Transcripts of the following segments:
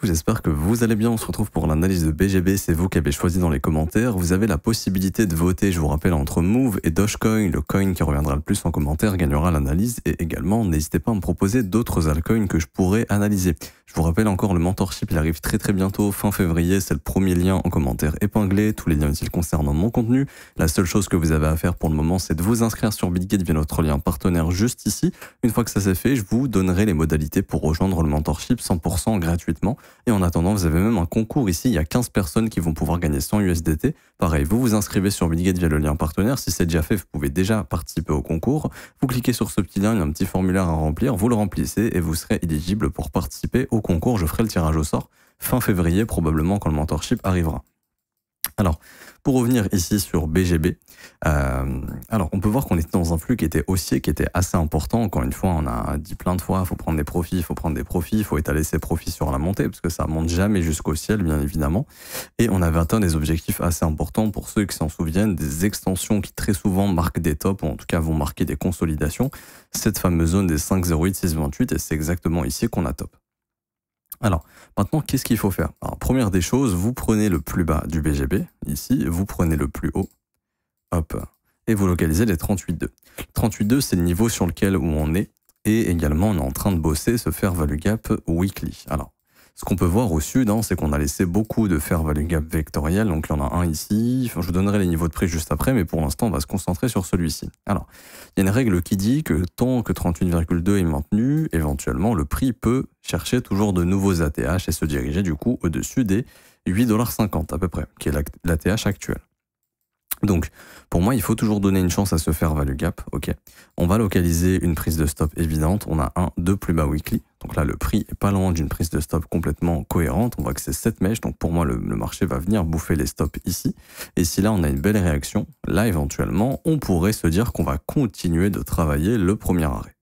tout, j'espère que vous allez bien. On se retrouve pour l'analyse de BGB. C'est vous qui avez choisi dans les commentaires. Vous avez la possibilité de voter, je vous rappelle, entre Move et Dogecoin. Le coin qui reviendra le plus en commentaire gagnera l'analyse. Et également, n'hésitez pas à me proposer d'autres altcoins que je pourrais analyser. Je vous rappelle encore, le mentorship, il arrive très bientôt, fin février. C'est le premier lien en commentaire épinglé. Tous les liens utiles concernant mon contenu. La seule chose que vous avez à faire pour le moment, c'est de vous inscrire sur Bitget via notre lien partenaire juste ici. Une fois que ça c'est fait, je vous donnerai les modalités pour rejoindre le mentorship 100% gratuitement. Et en attendant, vous avez même un concours ici. Il y a 15 personnes qui vont pouvoir gagner 100 USDT. Pareil, vous vous inscrivez sur Bitget via le lien partenaire. Si c'est déjà fait, vous pouvez déjà participer au concours. Vous cliquez sur ce petit lien, il y a un petit formulaire à remplir. Vous le remplissez et vous serez éligible pour participer au concours. Je ferai le tirage au sort fin février, probablement quand le mentorship arrivera. Alors, pour revenir ici sur BGB, alors on peut voir qu'on était dans un flux qui était haussier, qui était assez important. Encore une fois, on a dit plein de fois, il faut prendre des profits, il faut étaler ses profits sur la montée, parce que ça monte jamais jusqu'au ciel, bien évidemment. Et on avait atteint des objectifs assez importants pour ceux qui s'en souviennent, des extensions qui très souvent marquent des tops, ou en tout cas vont marquer des consolidations. Cette fameuse zone des 5,08, 6,28, et c'est exactement ici qu'on a top. Alors, maintenant, qu'est-ce qu'il faut faire? Alors, première des choses, vous prenez le plus bas du BGB, ici, vous prenez le plus haut, hop, et vous localisez les 38,2. 38,2, c'est le niveau sur lequel où on est, et également, on est en train de bosser ce fair value gap weekly. Alors, ce qu'on peut voir au sud, c'est qu'on a laissé beaucoup de fair value gap vectoriel, donc il y en a un ici, enfin, je vous donnerai les niveaux de prix juste après, mais pour l'instant, on va se concentrer sur celui-ci. Alors, il y a une règle qui dit que tant que 38,2 est maintenu, éventuellement, le prix peut chercher toujours de nouveaux ATH et se diriger du coup au-dessus des 8,50$ à peu près, qui est l'ATH actuel. Donc, pour moi, il faut toujours donner une chance à se faire value gap, ok. On va localiser une prise de stop évidente, on a un de plus bas weekly, donc là, le prix est pas loin d'une prise de stop complètement cohérente, on voit que c'est cette mèche, donc pour moi, le marché va venir bouffer les stops ici, et si là, on a une belle réaction, là, éventuellement, on pourrait se dire qu'on va continuer de travailler le premier arrêt,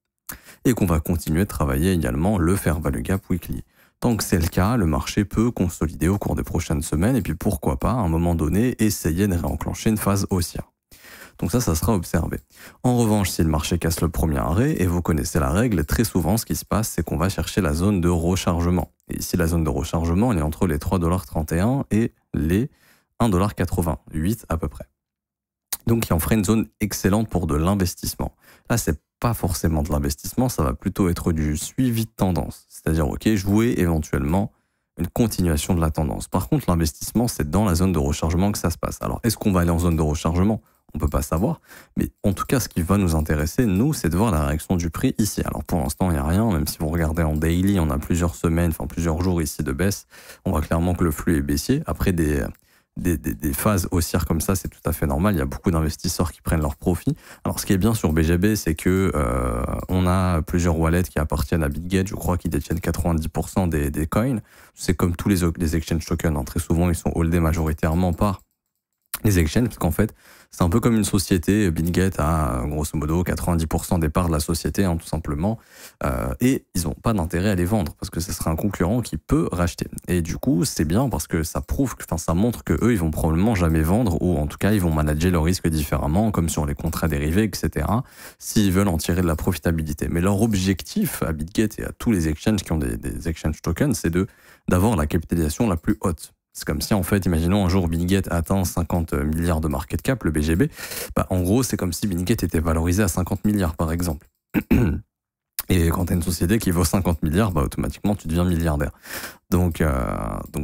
et qu'on va continuer de travailler également le fair value gap weekly. Tant que c'est le cas, le marché peut consolider au cours des prochaines semaines et puis pourquoi pas, à un moment donné, essayer de réenclencher une phase haussière. Donc ça sera observé. En revanche, si le marché casse le premier arrêt, et vous connaissez la règle, très souvent ce qui se passe, c'est qu'on va chercher la zone de rechargement. Et ici, la zone de rechargement, elle est entre les 3,31$ et les 1,88$ à peu près. Donc il en ferait une zone excellente pour de l'investissement. Là, c'est pas forcément de l'investissement, ça va plutôt être du suivi de tendance. C'est-à-dire, ok, jouer éventuellement une continuation de la tendance. Par contre, l'investissement, c'est dans la zone de rechargement que ça se passe. Alors, est-ce qu'on va aller en zone de rechargement? On peut pas savoir. Mais en tout cas, ce qui va nous intéresser, nous, c'est de voir la réaction du prix ici. Alors, pour l'instant, il n'y a rien. Même si vous regardez en daily, on a plusieurs semaines, enfin plusieurs jours ici de baisse. On voit clairement que le flux est baissier. Après des phases haussières comme ça, c'est tout à fait normal. Il y a beaucoup d'investisseurs qui prennent leurs profits. Alors, ce qui est bien sur BGB, c'est que on a plusieurs wallets qui appartiennent à Bitget. Je crois qu'ils détiennent 90% des coins. C'est comme tous les exchange tokens. Très souvent, ils sont holdés majoritairement par les exchanges, parce qu'en fait, c'est un peu comme une société. Bitget a grosso modo 90% des parts de la société, tout simplement, et ils n'ont pas d'intérêt à les vendre parce que ce serait un concurrent qui peut racheter. Et du coup, c'est bien parce que ça prouve, ça montre que eux, ils vont probablement jamais vendre, ou en tout cas, ils vont manager leurs risques différemment, comme sur les contrats dérivés, etc. S'ils veulent en tirer de la profitabilité. Mais leur objectif à Bitget et à tous les exchanges qui ont des exchange tokens, c'est d'avoir la capitalisation la plus haute. C'est comme si, en fait, imaginons un jour Bitget atteint 50 milliards de market cap, le BGB. En gros, c'est comme si Bitget était valorisé à 50 milliards, par exemple. Et quand tu as une société qui vaut 50 milliards, automatiquement, tu deviens milliardaire. Donc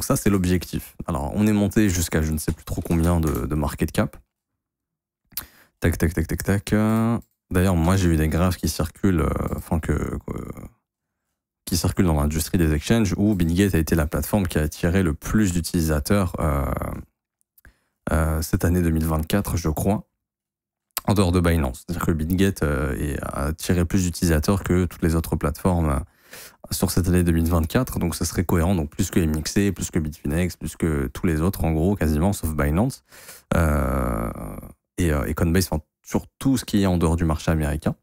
ça, c'est l'objectif. Alors, on est monté jusqu'à je ne sais plus trop combien de market cap. Tac. D'ailleurs, moi, j'ai eu des graphes qui circulent, qui circulent dans l'industrie des exchanges, où Bitget a été la plateforme qui a attiré le plus d'utilisateurs cette année 2024, je crois, en dehors de Binance. C'est-à-dire que Bitget a attiré plus d'utilisateurs que toutes les autres plateformes sur cette année 2024, donc ce serait cohérent, donc plus que MXC, plus que Bitfinex, plus que tous les autres, en gros, quasiment, sauf Binance, et Coinbase, sur tout ce qui est en dehors du marché américain.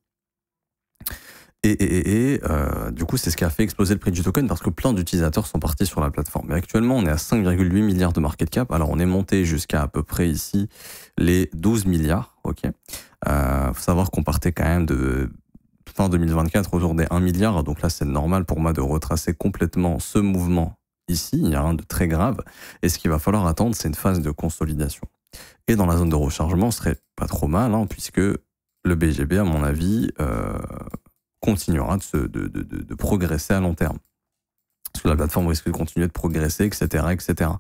Du coup, c'est ce qui a fait exploser le prix du token parce que plein d'utilisateurs sont partis sur la plateforme. Mais actuellement, on est à 5,8 milliards de market cap. Alors, on est monté jusqu'à peu près ici les 12 milliards. Ok. Faut savoir qu'on partait quand même de fin 2024 autour des 1 milliard. Donc là, c'est normal pour moi de retracer complètement ce mouvement ici, il n'y a rien de très grave. Et ce qu'il va falloir attendre, c'est une phase de consolidation. Et dans la zone de rechargement, ce serait pas trop mal, hein, puisque le BGB, à mon avis, continuera de progresser à long terme. Parce que la plateforme risque de continuer de progresser, etc., etc.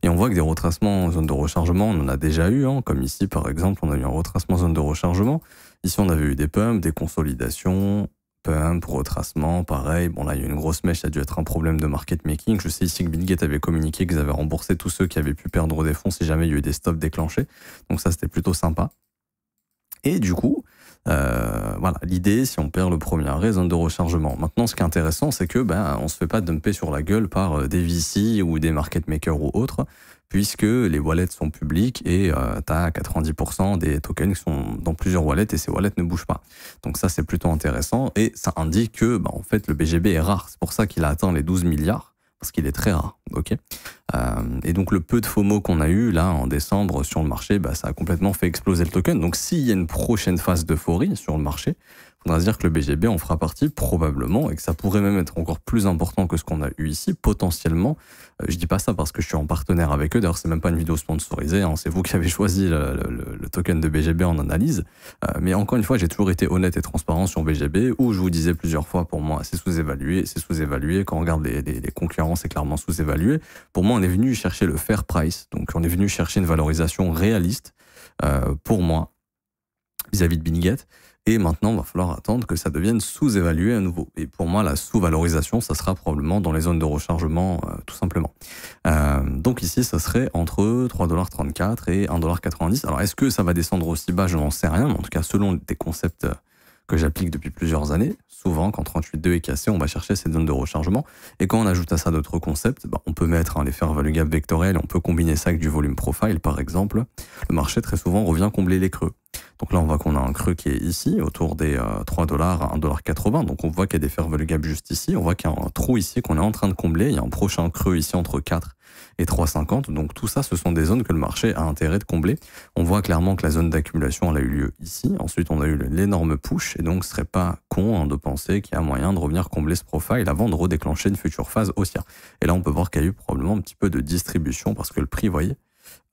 Et on voit que des retracements en zone de rechargement, on en a déjà eu, hein, comme ici, par exemple, on a eu un retracement en zone de rechargement. Ici, on avait eu des pumps, des consolidations, pump, retracement, pareil. Bon, là, il y a eu une grosse mèche, ça a dû être un problème de market making. Je sais ici que Bitget avait communiqué qu'ils avaient remboursé tous ceux qui avaient pu perdre des fonds si jamais il y a eu des stops déclenchés. Donc ça, c'était plutôt sympa. Et du coup, voilà, l'idée, si on perd le premier arrêt, zone de rechargement. Maintenant, ce qui est intéressant, c'est que on se fait pas dumper sur la gueule par des VC ou des market makers ou autres, puisque les wallets sont publics et tu as 90% des tokens qui sont dans plusieurs wallets et ces wallets ne bougent pas. Donc ça, c'est plutôt intéressant et ça indique que en fait, le BGB est rare. C'est pour ça qu'il a atteint les 12 milliards, parce qu'il est très rare. Ok. Et donc le peu de FOMO qu'on a eu là en décembre sur le marché, ça a complètement fait exploser le token. Donc s'il y a une prochaine phase d'euphorie sur le marché, il faudra se dire que le BGB en fera partie probablement et que ça pourrait même être encore plus important que ce qu'on a eu ici, potentiellement. Je dis pas ça parce que je suis en partenaire avec eux, d'ailleurs c'est même pas une vidéo sponsorisée, hein. C'est vous qui avez choisi le token de BGB en analyse. Mais encore une fois, j'ai toujours été honnête et transparent sur BGB, où je vous disais plusieurs fois, pour moi c'est sous-évalué, quand on regarde les concurrents c'est clairement sous-évalué. Pour moi on est venu chercher le fair price, donc on est venu chercher une valorisation réaliste pour moi vis-à-vis de Bitget. Et maintenant, il va falloir attendre que ça devienne sous-évalué à nouveau. Et pour moi, la sous-valorisation, ça sera probablement dans les zones de rechargement, tout simplement. Donc ici, ça serait entre 3,34$ et 1,90$. Alors, est-ce que ça va descendre aussi bas? Je n'en sais rien. Mais en tout cas, selon des concepts que j'applique depuis plusieurs années, souvent, quand 38.2 est cassé, on va chercher cette zone de rechargement. Et quand on ajoute à ça d'autres concepts, on peut mettre les fair value gap vectoriels, on peut combiner ça avec du volume profile, par exemple. Le marché, très souvent, revient combler les creux. Donc là, on voit qu'on a un creux qui est ici, autour des 3$ à 1,80$. Donc on voit qu'il y a des fair value gap juste ici. On voit qu'il y a un trou ici qu'on est en train de combler. Il y a un prochain creux ici entre 4 et 3,50. Donc tout ça, ce sont des zones que le marché a intérêt de combler. On voit clairement que la zone d'accumulation, elle a eu lieu ici. Ensuite, on a eu l'énorme push. Et donc, ce serait pas con de penser qu'il y a moyen de revenir combler ce profile avant de redéclencher une future phase haussière. Et là, on peut voir qu'il y a eu probablement un petit peu de distribution parce que le prix, vous voyez,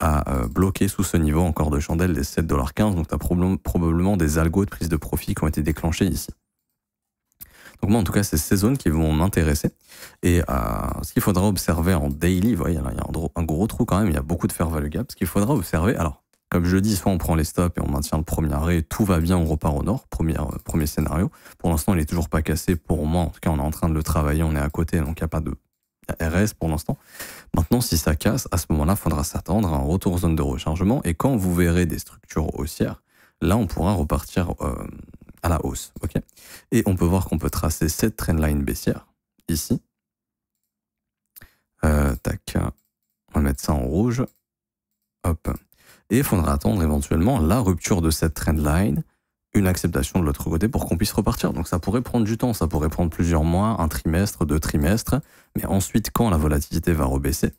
a bloqué sous ce niveau encore de chandelle des 7,15$. Donc, tu as probablement des algos de prise de profit qui ont été déclenchés ici. Donc moi, en tout cas, c'est ces zones qui vont m'intéresser. Et ce qu'il faudra observer en daily, vous voyez, là, il y a un gros trou quand même, il y a beaucoup de fair value gap. Ce qu'il faudra observer, alors, comme je le dis, soit on prend les stops et on maintient le premier arrêt, tout va bien, on repart au nord, premier scénario. Pour l'instant, il est toujours pas cassé pour moi. En tout cas, on est en train de le travailler, on est à côté, donc il n'y a pas de RS pour l'instant. Maintenant, si ça casse, à ce moment-là, il faudra s'attendre à un retour zone de rechargement. Et quand vous verrez des structures haussières, là, on pourra repartir à la hausse. Okay, et on peut voir qu'on peut tracer cette trendline baissière, ici. Tac, on va mettre ça en rouge. Hop. Et il faudra attendre éventuellement la rupture de cette trendline, une acceptation de l'autre côté pour qu'on puisse repartir. Donc ça pourrait prendre du temps, ça pourrait prendre plusieurs mois, un trimestre, 2 trimestres. Mais ensuite, quand la volatilité va rebaisser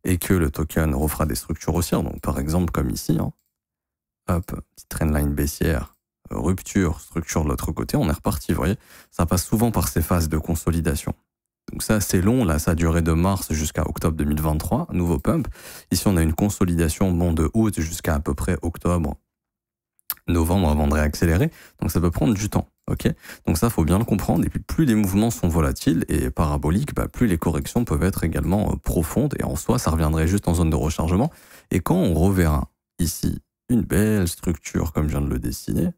et que le token refera des structures haussières, donc par exemple comme ici, hein, hop, petite trendline baissière, rupture, structure de l'autre côté, on est reparti. Vous voyez, ça passe souvent par ces phases de consolidation. Donc ça, c'est long. Là, ça a duré de mars jusqu'à octobre 2023, nouveau pump. Ici, on a une consolidation de août jusqu'à à peu près octobre, novembre avant de réaccélérer. Donc ça peut prendre du temps. Ok. Donc ça, faut bien le comprendre. Et puis, plus les mouvements sont volatiles et paraboliques, plus les corrections peuvent être également profondes. Et en soi, ça reviendrait juste en zone de rechargement. Et quand on reverra ici une belle structure comme je viens de le dessiner,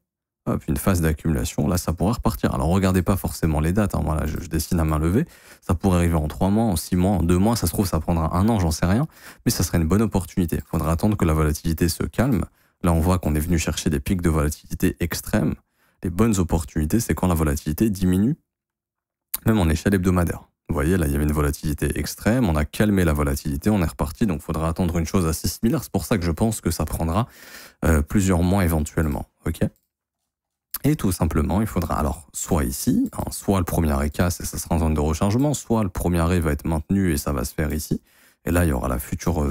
hop, une phase d'accumulation, là ça pourrait repartir. Alors regardez pas forcément les dates, hein. Voilà, je dessine à main levée, ça pourrait arriver en 3 mois, en 6 mois, en 2 mois, ça se trouve ça prendra 1 an, j'en sais rien, mais ça serait une bonne opportunité. Il faudra attendre que la volatilité se calme. Là on voit qu'on est venu chercher des pics de volatilité extrêmes. Les bonnes opportunités, c'est quand la volatilité diminue, même en échelle hebdomadaire. Vous voyez, là il y avait une volatilité extrême, on a calmé la volatilité, on est reparti, donc il faudra attendre une chose assez similaire. C'est pour ça que je pense que ça prendra plusieurs mois éventuellement. Ok. Et tout simplement, il faudra alors soit ici, hein, soit le premier arrêt casse et ça sera en zone de rechargement, soit le premier arrêt va être maintenu et ça va se faire ici. Et là, il y aura la futur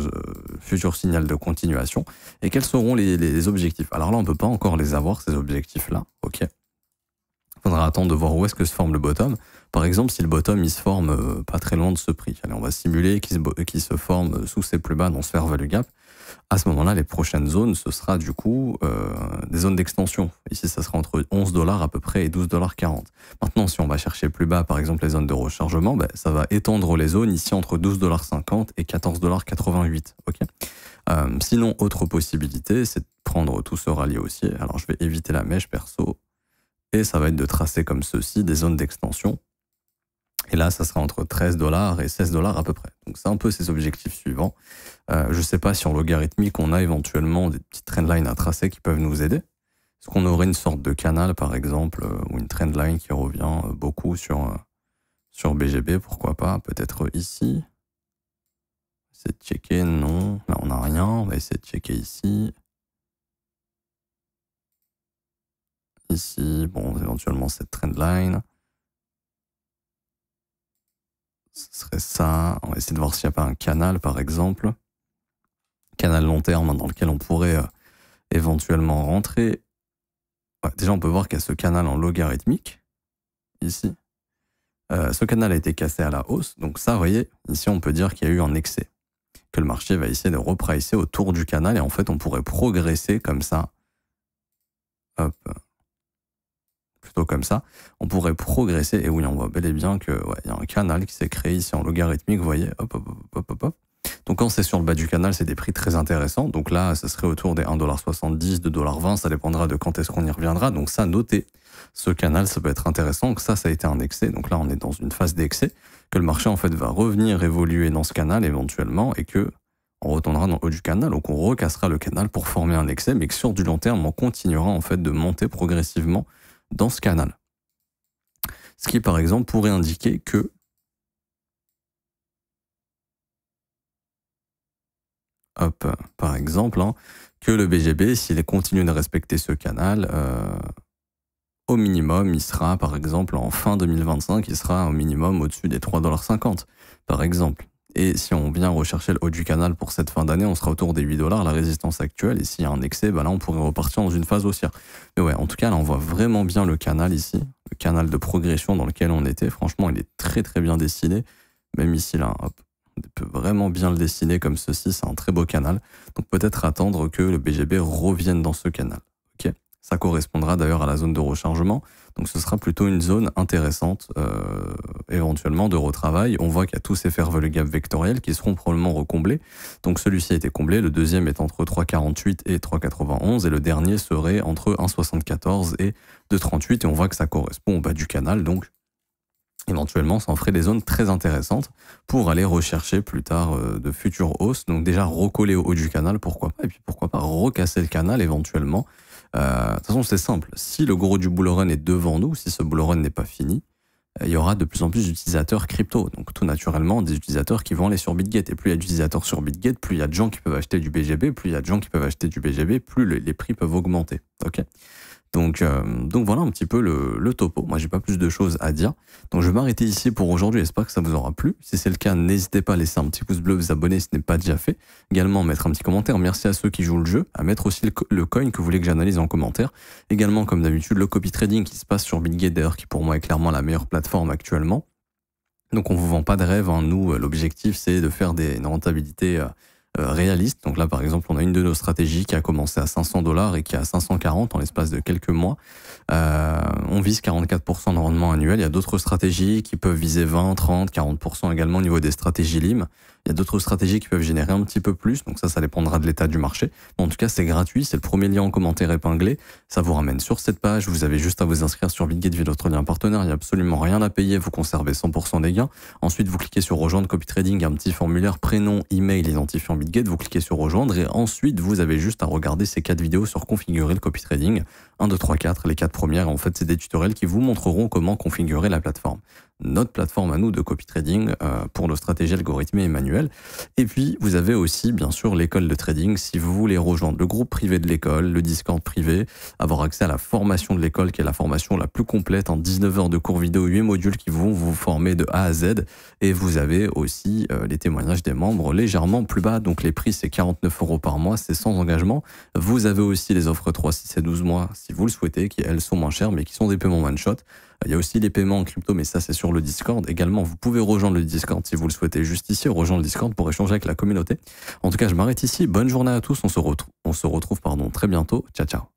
signal de continuation. Et quels seront les objectifs? Alors là, on ne peut pas encore les avoir, ces objectifs-là. Ok. Il Faudra attendre de voir où est-ce que se forme le bottom. Par exemple, si le bottom il se forme pas très loin de ce prix, allez, on va simuler qu'il se forme sous ses plus bas dans ce fair value gap. À ce moment-là, les prochaines zones, ce sera du coup des zones d'extension. Ici, ça sera entre 11 $ à peu près et 12,40 $. Maintenant, si on va chercher plus bas, par exemple les zones de rechargement, ben, ça va étendre les zones ici entre 12,50 $ et 14,88 $. Okay. Sinon, autre possibilité, c'est de prendre tout ce rallye haussier. Alors, je vais éviter la mèche perso. Et ça va être de tracer comme ceci des zones d'extension. Et là, ça sera entre 13 $ et 16 $ à peu près. Donc, c'est un peu ces objectifs suivants. Je ne sais pas si en logarithmique, on a éventuellement des petites trendlines à tracer qui peuvent nous aider. Est-ce qu'on aurait une sorte de canal, par exemple, ou une trendline qui revient beaucoup sur BGB, pourquoi pas, peut-être ici. Essayer de checker, non. Là, on n'a rien. On va essayer de checker ici. Ici, bon, éventuellement cette trendline. Ce serait ça. On va essayer de voir s'il n'y a pas un canal, par exemple. Canal long terme dans lequel on pourrait éventuellement rentrer. Ouais, déjà, on peut voir qu'il y a ce canal en logarithmique, ici. Ce canal a été cassé à la hausse. Donc ça, vous voyez, ici, on peut dire qu'il y a eu un excès. Que le marché va essayer de repricer autour du canal. Et en fait, on pourrait progresser comme ça. Hop. Plutôt comme ça, on pourrait progresser. Et oui, on voit bel et bien que y a un canal qui s'est créé ici en logarithmique, vous voyez, hop, hop, hop, hop, hop. Donc quand c'est sur le bas du canal, c'est des prix très intéressants. Donc là, ça serait autour des 1,70 $, 2,20 $, ça dépendra de quand est-ce qu'on y reviendra. Donc ça, notez, ce canal, ça peut être intéressant. Donc ça a été un excès. Donc là, on est dans une phase d'excès, que le marché en fait va revenir évoluer dans ce canal éventuellement et que on retournera dans le haut du canal, donc on recassera le canal pour former un excès, mais que sur du long terme, on continuera en fait de monter progressivement dans ce canal. Ce qui, par exemple, pourrait indiquer que hop, par exemple, que le BGB, s'il continue de respecter ce canal, au minimum, il sera, par exemple, en fin 2025, il sera au minimum au-dessus des 3,50 $, par exemple. Et si on vient rechercher le haut du canal pour cette fin d'année, on sera autour des 8 $, la résistance actuelle. Et s'il y a un excès, bah là, on pourrait repartir dans une phase haussière. Mais ouais, en tout cas, là, on voit vraiment bien le canal ici, le canal de progression dans lequel on était. Franchement, il est très, très bien dessiné. Même ici, là, hop, on peut vraiment bien le dessiner comme ceci. C'est un très beau canal. Donc, peut-être attendre que le BGB revienne dans ce canal. Ok. Ça correspondra d'ailleurs à la zone de rechargement. Donc ce sera plutôt une zone intéressante, éventuellement de retravail. On voit qu'il y a tous ces fair value gap vectoriels qui seront probablement recomblés. Donc celui-ci a été comblé, le deuxième est entre 3,48 et 3,91 et le dernier serait entre 1,74 et 2,38 et on voit que ça correspond au bas du canal. Donc éventuellement, ça en ferait des zones très intéressantes pour aller rechercher plus tard de futures hausses. Donc déjà recoller au haut du canal, pourquoi pas, et puis pourquoi pas recasser le canal éventuellement. De toute façon, c'est simple. Si le gros du bull run est devant nous, si ce bull run n'est pas fini, il y aura de plus en plus d'utilisateurs crypto. Donc tout naturellement, des utilisateurs qui vont aller sur BitGet. Et plus il y a d'utilisateurs sur BitGet, plus il y a de gens qui peuvent acheter du BGB, plus il y a de gens qui peuvent acheter du BGB, plus les prix peuvent augmenter. Ok. Donc voilà un petit peu le topo. Moi, j'ai pas plus de choses à dire. Donc je vais m'arrêter ici pour aujourd'hui. J'espère que ça vous aura plu. Si c'est le cas, n'hésitez pas à laisser un petit pouce bleu, vous abonner si ce n'est pas déjà fait. Également, mettre un petit commentaire. Merci à ceux qui jouent le jeu. À mettre aussi le coin que vous voulez que j'analyse en commentaire. Également, comme d'habitude, le copy trading qui se passe sur BitGet, d'ailleurs, qui pour moi est clairement la meilleure plateforme actuellement. Donc on vous vend pas de rêve. Nous, l'objectif, c'est de faire une rentabilité réaliste. Donc là, par exemple, on a une de nos stratégies qui a commencé à 500 $ et qui est à 540 en l'espace de quelques mois. On vise 44% de rendement annuel. Il y a d'autres stratégies qui peuvent viser 20, 30, 40% également au niveau des stratégies LIM. Il y a d'autres stratégies qui peuvent générer un petit peu plus. Donc ça dépendra de l'état du marché. Bon, en tout cas, c'est gratuit. C'est le premier lien en commentaire épinglé. Ça vous ramène sur cette page. Vous avez juste à vous inscrire sur BitGet via notre lien partenaire. Il n'y a absolument rien à payer. Vous conservez 100% des gains. Ensuite, vous cliquez sur rejoindre copy trading, un petit formulaire prénom, email identifiant BitGet. Vous cliquez sur rejoindre et ensuite, vous avez juste à regarder ces 4 vidéos sur configurer le copy trading. 1, 2, 3, 4. Les 4 premières, en fait, c'est des tutoriels qui vous montreront comment configurer la plateforme. Notre plateforme à nous de copy trading pour nos stratégies algorithmées et manuelles. Et puis, vous avez aussi, bien sûr, l'école de trading. Si vous voulez rejoindre le groupe privé de l'école, le Discord privé, avoir accès à la formation de l'école, qui est la formation la plus complète en 19 heures de cours vidéo, 8 modules qui vont vous former de A à Z. Et vous avez aussi les témoignages des membres légèrement plus bas. Donc, Donc les prix, c'est 49 € par mois, c'est sans engagement. Vous avez aussi les offres 3, 6 et 12 mois, si vous le souhaitez, qui elles sont moins chères, mais qui sont des paiements one-shot. Il y a aussi les paiements en crypto, mais ça c'est sur le Discord. Également, vous pouvez rejoindre le Discord si vous le souhaitez, juste ici, rejoindre le Discord pour échanger avec la communauté. En tout cas, je m'arrête ici. Bonne journée à tous. On se retrouve très bientôt. Ciao, ciao.